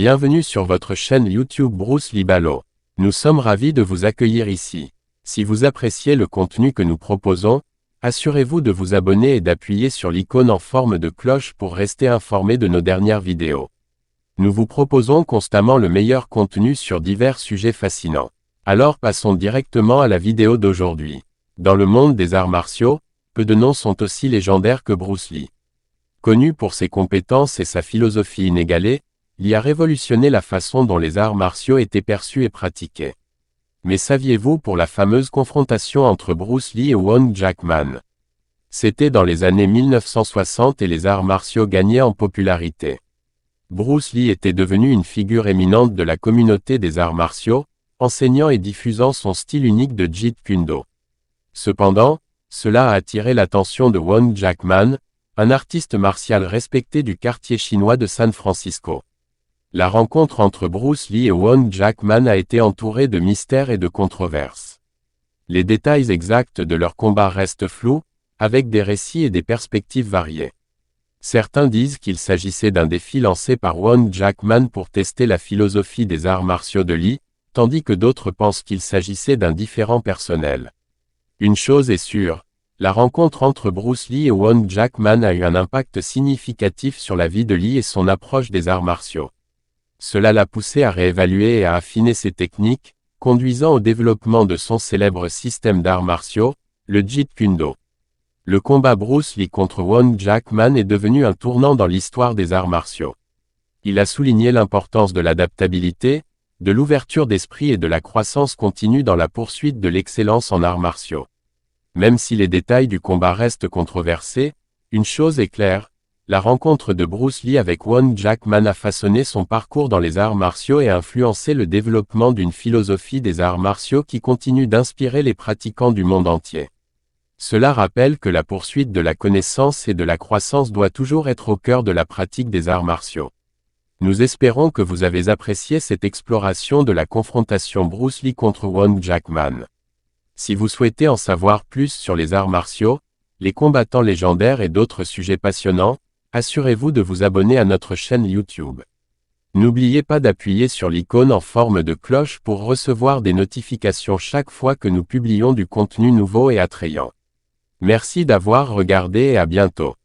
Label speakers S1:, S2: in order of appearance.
S1: Bienvenue sur votre chaîne YouTube Bruce Lee Ballot. Nous sommes ravis de vous accueillir ici. Si vous appréciez le contenu que nous proposons, assurez-vous de vous abonner et d'appuyer sur l'icône en forme de cloche pour rester informé de nos dernières vidéos. Nous vous proposons constamment le meilleur contenu sur divers sujets fascinants. Alors passons directement à la vidéo d'aujourd'hui. Dans le monde des arts martiaux, peu de noms sont aussi légendaires que Bruce Lee. Connu pour ses compétences et sa philosophie inégalée, Lee a révolutionné la façon dont les arts martiaux étaient perçus et pratiqués. Mais saviez-vous pour la fameuse confrontation entre Bruce Lee et Won Jackman? C'était dans les années 1960 et les arts martiaux gagnaient en popularité. Bruce Lee était devenu une figure éminente de la communauté des arts martiaux, enseignant et diffusant son style unique de Jeet Kune Do. Cependant, cela a attiré l'attention de Won Jackman, un artiste martial respecté du quartier chinois de San Francisco. La rencontre entre Bruce Lee et Won Jackman a été entourée de mystères et de controverses. Les détails exacts de leur combat restent flous, avec des récits et des perspectives variées. Certains disent qu'il s'agissait d'un défi lancé par Won Jackman pour tester la philosophie des arts martiaux de Lee, tandis que d'autres pensent qu'il s'agissait d'un différend personnel. Une chose est sûre, la rencontre entre Bruce Lee et Won Jackman a eu un impact significatif sur la vie de Lee et son approche des arts martiaux. Cela l'a poussé à réévaluer et à affiner ses techniques, conduisant au développement de son célèbre système d'arts martiaux, le Jeet Kune Do. Le combat Bruce Lee contre Won Jackman est devenu un tournant dans l'histoire des arts martiaux. Il a souligné l'importance de l'adaptabilité, de l'ouverture d'esprit et de la croissance continue dans la poursuite de l'excellence en arts martiaux. Même si les détails du combat restent controversés, une chose est claire, la rencontre de Bruce Lee avec Won Jackman a façonné son parcours dans les arts martiaux et a influencé le développement d'une philosophie des arts martiaux qui continue d'inspirer les pratiquants du monde entier. Cela rappelle que la poursuite de la connaissance et de la croissance doit toujours être au cœur de la pratique des arts martiaux. Nous espérons que vous avez apprécié cette exploration de la confrontation Bruce Lee contre Won Jackman. Si vous souhaitez en savoir plus sur les arts martiaux, les combattants légendaires et d'autres sujets passionnants, assurez-vous de vous abonner à notre chaîne YouTube. N'oubliez pas d'appuyer sur l'icône en forme de cloche pour recevoir des notifications chaque fois que nous publions du contenu nouveau et attrayant. Merci d'avoir regardé et à bientôt.